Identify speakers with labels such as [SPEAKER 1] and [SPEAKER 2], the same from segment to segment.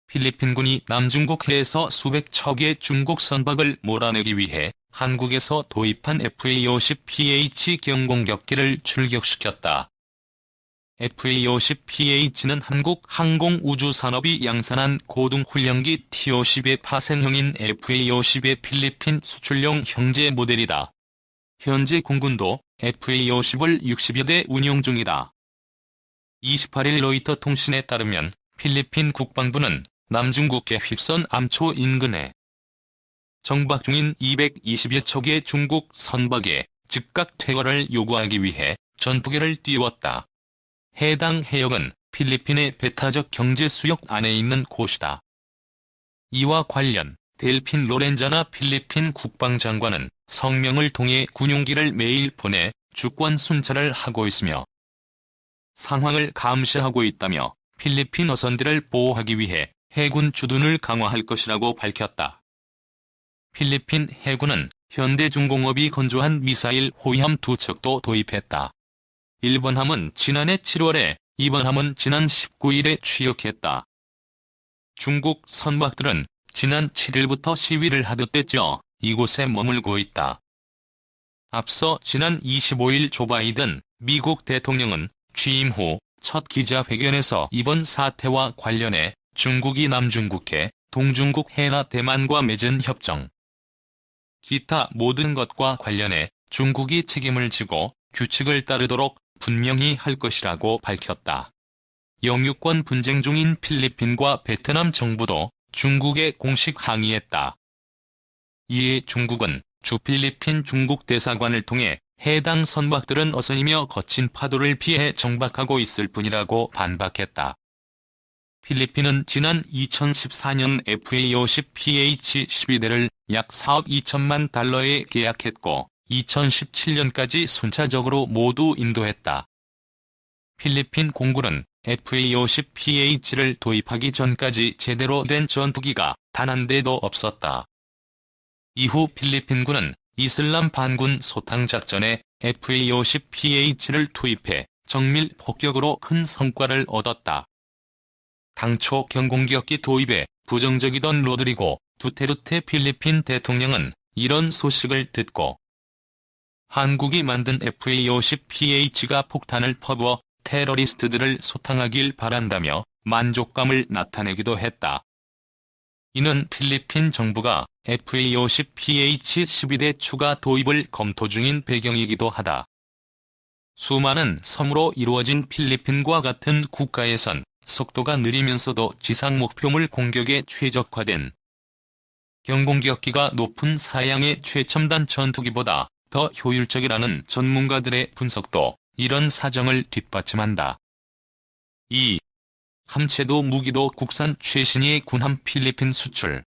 [SPEAKER 1] 필리핀군이 남중국 해에서 수백 척의 중국 선박을 몰아내기 위해 한국에서 도입한 FA-50PH 경공격기를 출격시켰다. FA-50PH는 한국 항공우주산업이 양산한 고등훈련기 T-50의 파생형인 FA-50의 필리핀 수출용 형제 모델이다. 현재 공군도 FA-50을 60여 대 운용 중이다. 28일 로이터 통신에 따르면 필리핀 국방부는 남중국해 휩선 암초 인근에 정박 중인 221척의 중국 선박에 즉각 퇴거를 요구하기 위해 전투기를 띄웠다. 해당 해역은 필리핀의 배타적 경제 수역 안에 있는 곳이다. 이와 관련 델핀 로렌자나 필리핀 국방장관은 성명을 통해 군용기를 매일 보내 주권 순찰을 하고 있으며 상황을 감시하고 있다며 필리핀 어선들을 보호하기 위해 해군 주둔을 강화할 것이라고 밝혔다. 필리핀 해군은 현대중공업이 건조한 미사일 호위함 2척도 도입했다. 1번 함은 지난해 7월에, 2번 함은 지난 19일에 취역했다. 중국 선박들은 지난 7일부터 시위를 하듯 했죠. 이곳에 머물고 있다. 앞서 지난 25일 조 바이든 미국 대통령은 취임 후 첫 기자회견에서 이번 사태와 관련해 중국이 남중국해, 동중국 해나 대만과 맺은 협정, 기타 모든 것과 관련해 중국이 책임을 지고 규칙을 따르도록 분명히 할 것이라고 밝혔다. 영유권 분쟁 중인 필리핀과 베트남 정부도 중국에 공식 항의했다. 이에 중국은 주 필리핀 중국 대사관을 통해 해당 선박들은 어선이며 거친 파도를 피해 정박하고 있을 뿐이라고 반박했다. 필리핀은 지난 2014년 FA-50PH 12대를 약 4억 2천만 달러에 계약했고 2017년까지 순차적으로 모두 인도했다. 필리핀 공군은 FA-50PH를 도입하기 전까지 제대로 된 전투기가 단 한 대도 없었다. 이후 필리핀군은 이슬람 반군 소탕 작전에 FA-50PH를 투입해 정밀 폭격으로 큰 성과를 얻었다. 당초 경공격기 도입에 부정적이던 로드리고 두테르테 필리핀 대통령은 이런 소식을 듣고 한국이 만든 FA-50PH가 폭탄을 퍼부어 테러리스트들을 소탕하길 바란다며 만족감을 나타내기도 했다. 이는 필리핀 정부가 FA-50PH 12대 추가 도입을 검토 중인 배경이기도 하다. 수많은 섬으로 이루어진 필리핀과 같은 국가에선 속도가 느리면서도 지상 목표물 공격에 최적화된 경공격기가 높은 사양의 최첨단 전투기보다 더 효율적이라는 전문가들의 분석도 이런 사정을 뒷받침한다. 2. 함체도 무기도 국산 최신의 군함 필리핀 수출.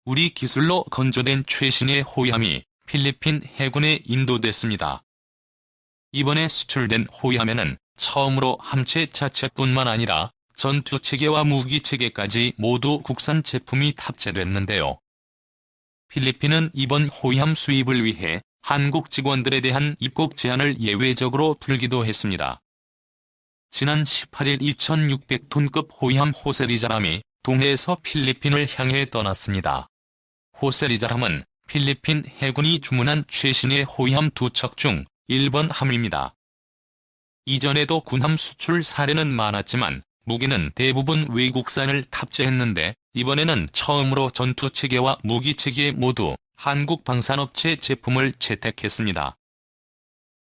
[SPEAKER 1] 우리 기술로 건조된 최신의 호위함이 필리핀 해군에 인도됐습니다. 이번에 수출된 호위함에는 처음으로 함체 자체뿐만 아니라 전투체계와 무기체계까지 모두 국산 제품이 탑재됐는데요. 필리핀은 이번 호위함 수입을 위해 한국 직원들에 대한 입국 제한을 예외적으로 풀기도 했습니다. 지난 18일 2600톤급 호위함 호세리자람이 동해에서 필리핀을 향해 떠났습니다. 호세리자람은 필리핀 해군이 주문한 최신의 호위함 2척 중 1번 함입니다. 이전에도 군함 수출 사례는 많았지만 무기는 대부분 외국산을 탑재했는데 이번에는 처음으로 전투체계와 무기체계 모두 한국 방산업체 제품을 채택했습니다.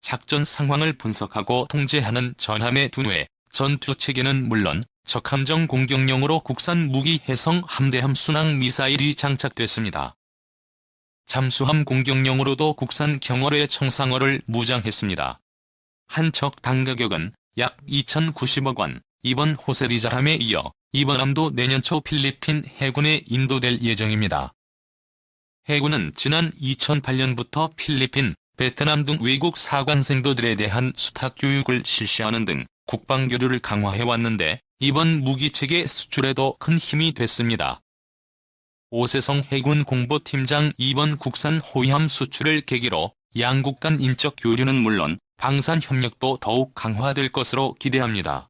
[SPEAKER 1] 작전 상황을 분석하고 통제하는 전함의 두뇌, 전투체계는 물론 적함정 공격용으로 국산 무기 해성 함대함 순항 미사일이 장착됐습니다. 잠수함 공격용으로도 국산 경어뢰 청상어를 무장했습니다. 한 척당 가격은 약 2,090억 원, 이번 호세리자함에 이어 이번 함도 내년 초 필리핀 해군에 인도될 예정입니다. 해군은 지난 2008년부터 필리핀, 베트남 등 외국 사관생도들에 대한 수탁 교육을 실시하는 등 국방교류를 강화해왔는데 이번 무기체계 수출에도 큰 힘이 됐습니다. 오세성 해군 공보팀장 이번 국산 호위함 수출을 계기로 양국 간 인적 교류는 물론 방산 협력도 더욱 강화될 것으로 기대합니다.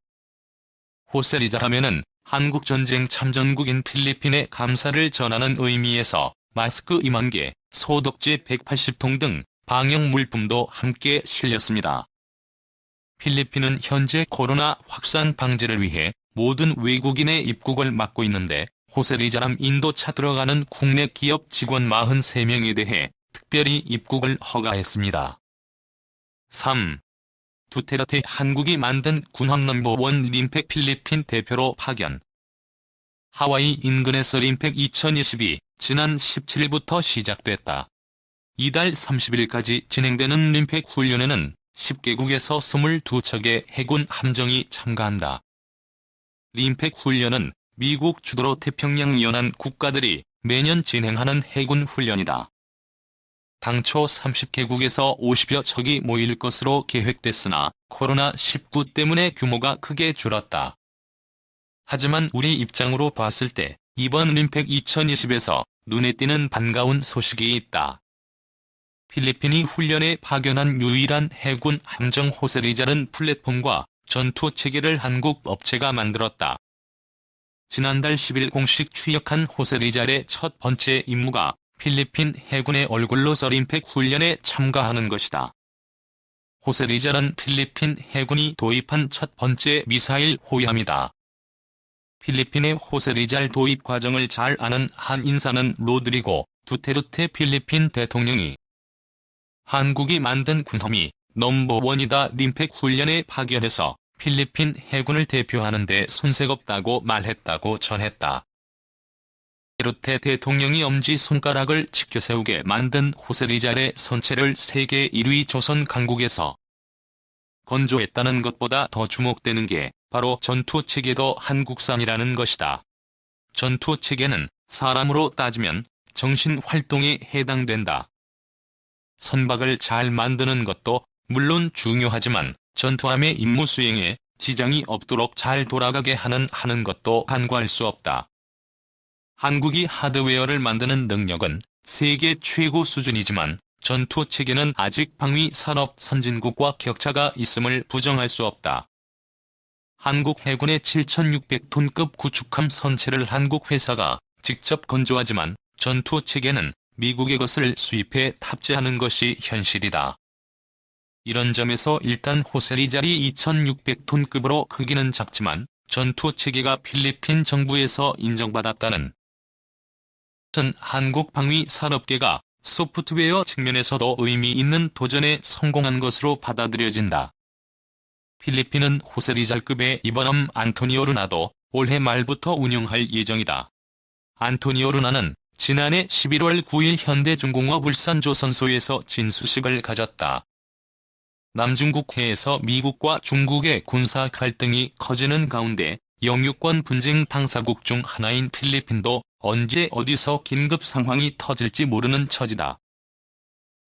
[SPEAKER 1] 호세리자함에는 한국전쟁 참전국인 필리핀에 감사를 전하는 의미에서 마스크 2만 개, 소독제 180통 등 방역 물품도 함께 실렸습니다. 필리핀은 현재 코로나 확산 방지를 위해 모든 외국인의 입국을 막고 있는데 호세 리자람 인도차 들어가는 국내 기업 직원 43명에 대해 특별히 입국을 허가했습니다. 3. 두테르테 한국이 만든 군함 넘버1 림팩 필리핀 대표로 파견. 하와이 인근에서 림팩 2022 지난 17일부터 시작됐다. 이달 30일까지 진행되는 림팩 훈련에는 10개국에서 22척의 해군 함정이 참가한다. 림팩 훈련은 미국 주도로 태평양 연안 국가들이 매년 진행하는 해군 훈련이다. 당초 30개국에서 50여 척이 모일 것으로 계획됐으나 코로나19 때문에 규모가 크게 줄었다. 하지만 우리 입장으로 봤을 때 이번 림팩 2020에서 눈에 띄는 반가운 소식이 있다. 필리핀이 훈련에 파견한 유일한 해군 함정 호세 리자른 플랫폼과 전투 체계를 한국 업체가 만들었다. 지난달 10일 공식 취역한 호세 리자의 첫 번째 임무가 필리핀 해군의 얼굴로서 림팩 훈련에 참가하는 것이다. 호세 리자는 필리핀 해군이 도입한 첫 번째 미사일 호위함이다. 필리핀의 호세 리잘 도입 과정을 잘 아는 한 인사는 로드리고 두테르테 필리핀 대통령이 한국이 만든 군함이 넘버1이다 림팩 훈련에 파견해서 필리핀 해군을 대표하는 데 손색 없다고 말했다고 전했다. 두테르테 대통령이 엄지손가락을 치켜세우게 만든 호세 리잘의 선체를 세계 1위 조선 강국에서 건조했다는 것보다 더 주목되는 게 바로 전투체계도 한국산이라는 것이다. 전투체계는 사람으로 따지면 정신활동에 해당된다. 선박을 잘 만드는 것도 물론 중요하지만 전투함의 임무 수행에 지장이 없도록 잘 돌아가게 하는 것도 간과할 수 없다. 한국이 하드웨어를 만드는 능력은 세계 최고 수준이지만 전투체계는 아직 방위 산업 선진국과 격차가 있음을 부정할 수 없다. 한국 해군의 7,600톤급 구축함 선체를 한국 회사가 직접 건조하지만 전투체계는 미국의 것을 수입해 탑재하는 것이 현실이다. 이런 점에서 일단 호세 리잘이 2,600톤급으로 크기는 작지만 전투체계가 필리핀 정부에서 인정받았다는 것은 한국 방위 산업계가 소프트웨어 측면에서도 의미 있는 도전에 성공한 것으로 받아들여진다. 필리핀은 호세 리잘급의 이번함 안토니오 루나도 올해 말부터 운용할 예정이다. 안토니오 루나는 지난해 11월 9일 현대중공업 울산조선소에서 진수식을 가졌다. 남중국해에서 미국과 중국의 군사 갈등이 커지는 가운데 영유권 분쟁 당사국 중 하나인 필리핀도 언제 어디서 긴급 상황이 터질지 모르는 처지다.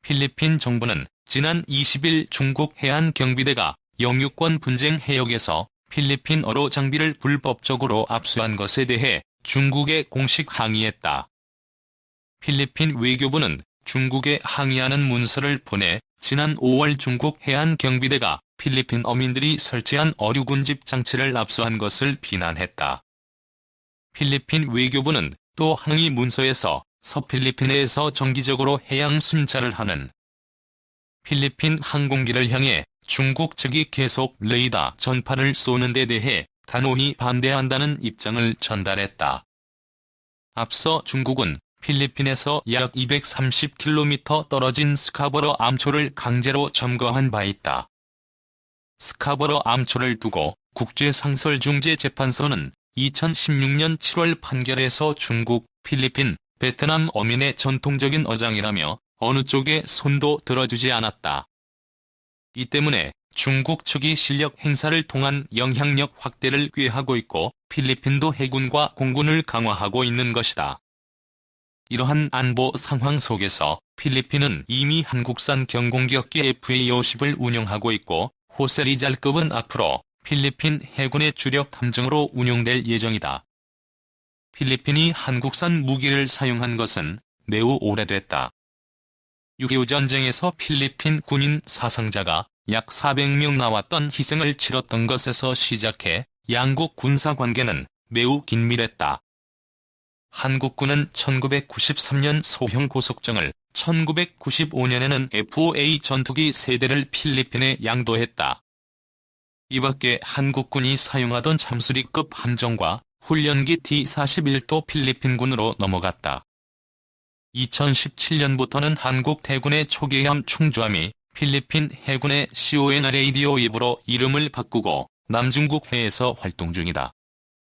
[SPEAKER 1] 필리핀 정부는 지난 20일 중국 해안경비대가 영유권 분쟁 해역에서 필리핀어로 장비를 불법적으로 압수한 것에 대해 중국에 공식 항의했다. 필리핀 외교부는 중국에 항의하는 문서를 보내 지난 5월 중국 해안경비대가 필리핀 어민들이 설치한 어류군집 장치를 압수한 것을 비난했다. 필리핀 외교부는 또 항의 문서에서 서필리핀해에서 정기적으로 해양 순찰을 하는 필리핀 항공기를 향해 중국 측이 계속 레이더 전파를 쏘는 데 대해 단호히 반대한다는 입장을 전달했다. 앞서 중국은 필리핀에서 약 230km 떨어진 스카버러 암초를 강제로 점거한 바 있다. 스카버러 암초를 두고 국제상설중재재판소는 2016년 7월 판결에서 중국, 필리핀, 베트남 어민의 전통적인 어장이라며 어느 쪽의 손도 들어주지 않았다. 이 때문에 중국 측이 실력 행사를 통한 영향력 확대를 꾀하고 있고 필리핀도 해군과 공군을 강화하고 있는 것이다. 이러한 안보 상황 속에서 필리핀은 이미 한국산 경공격기 FA-50을 운용하고 있고 호세 리잘급은 앞으로 필리핀 해군의 주력 함정으로 운용될 예정이다. 필리핀이 한국산 무기를 사용한 것은 매우 오래됐다. 6.25 전쟁에서 필리핀 군인 사상자가 약 400명 나왔던 희생을 치렀던 것에서 시작해 양국 군사관계는 매우 긴밀했다. 한국군은 1993년 소형 고속정을, 1995년에는 FOA 전투기 3대를 필리핀에 양도했다. 이 밖에 한국군이 사용하던 잠수리급 함정과 훈련기 D-41도 필리핀군으로 넘어갔다. 2017년부터는 한국 대군의 초계함 충주함이 필리핀 해군의 CONR 라디오 입으로 이름을 바꾸고 남중국 해에서 활동 중이다.